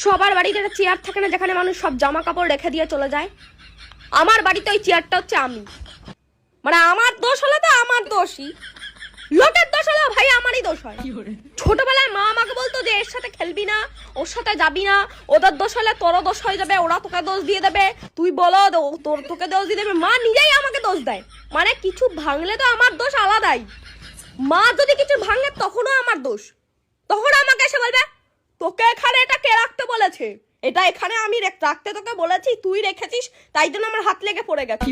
সবার বাড়িতে একটা চেয়ার থাকে না, যেখানে মানুষ সব জামা কাপড় রেখে দিয়ে চলে যায়। আমার বাড়িতে ওই চেয়ারটা হচ্ছে আমি। মানে আমার দোষ হলে তো আমার দোষই, লোকের দোষ হলে ভাই আমারই দোষ হয়। ছোটবেলায় মা আমাকে বলতো যে এর সাথে খেলবি না, ওর সাথে যাবি না, ওদের দোষ হলে তোরও দোষ হয়ে যাবে, ওরা তোকে দোষ দিয়ে দেবে, তুই বলো তোকে দোষ দিয়ে দেবে। মা নিজেই আমাকে দোষ দেয়। মানে কিছু ভাঙলে তো আমার দোষ আলাদাই। মা যদি কিছু ভাঙে তখনও আমার দোষ। তখন আমাকে এসে বলবে তোকে এখানে এটা কে রাখতে বলেছে, এটা এখানে আমি রাখতে তোকে বলেছি, তুই রেখেছিস, তাই জন্য আমার হাত লেগে পড়ে গেছে।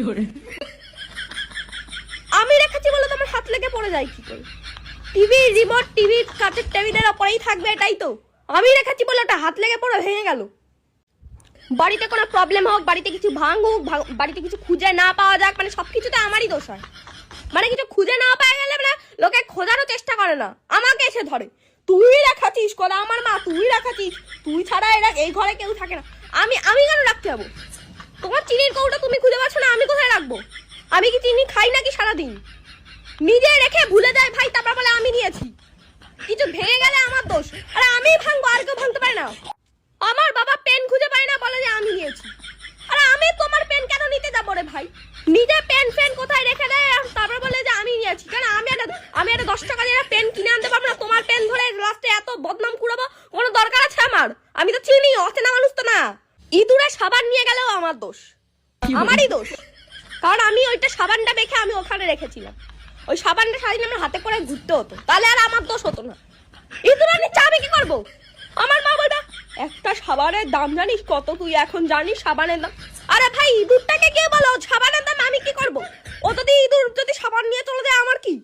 আমি রেখেছি বলে তোমার হাত লেগে পড়ে যায় কি করে? টিভি রিমোট টিভির কাচের টেবিলের ওপরেই থাকবে, এটাই তো। আমি রেখেছি বলে ওটা হাত লেগে পড়ে ভেঙে গেল। বাড়িতে কোনো প্রবলেম হোক, বাড়িতে কিছু ভাঙুক, বাড়িতে কিছু খুঁজে না পাওয়া যাক, মানে সবকিছুতে আমারই দোষ হয়। মানে কিছু খুঁজে না পাওয়া গেলে মানে লোকে খোঁজারও চেষ্টা করে না, আমাকে এসে ধরে। তুই রাখাছিস করে আমার মা, তুই রাখাছিস, তুই ছাড়া এরা এই ঘরে কেউ থাকে না। আমি কেন রাখতে যাবো? তোমার চিনির কৌটা তুমি খুঁজে পাচ্ছ না, আমি কোথায় রাখবো? আমি কি চিনি খাই নাকি সারাদিন? নিজে রেখে ভুলে যায় ভাই, তারপর বলে আমি নিয়েছি। কিছু ভেঙে গেলে আমার দোষ, আরে আমি ভাঙবো, আর কেউ ভাঙতে পারে না। আমার বাবা পেন খুঁজে পায় না, বলে যে আমি নিয়েছি। আরে আমি তোমার পেন কেন নিতে যাবো রে ভাই? নিজে পেন কোথায় রেখে দেয়, তারপর বলে যে আমি নিয়েছি। কেন আমি একটা 10 টাকা দিয়ে পেন কিনে আনতে পারবো না? তোমার পেন ধরে লাস্টে এত বদনাম কুড়াবো কোনো দরকার আছে আমার? আমি তো চিনি, অচেনা মানুষ তো না। ইঁদুরে সাবান নিয়ে গেলেও আমার দোষ, আমারই দোষ। কারণ আমি ওইটা সাবানটা দেখে আমি ওখানে রেখেছিলাম। ওই সাবানটা সারাদিন আমার হাতে করে ঘুরতে হতো, তাহলে আর আমার দোষ হতো না। ইঁদুরের নিচে আমি কি করবো? আমার মা বলবে একটা সাবানের দাম জানিস কত? তুই এখন জানিস সাবানের দাম? আরে ভাই ইঁদুরটাকে কে বলো সাবানের দাম? আমি কি করবো? ও যদি ইঁদুর যদি সাবান নিয়ে চলে যায় আমার কি?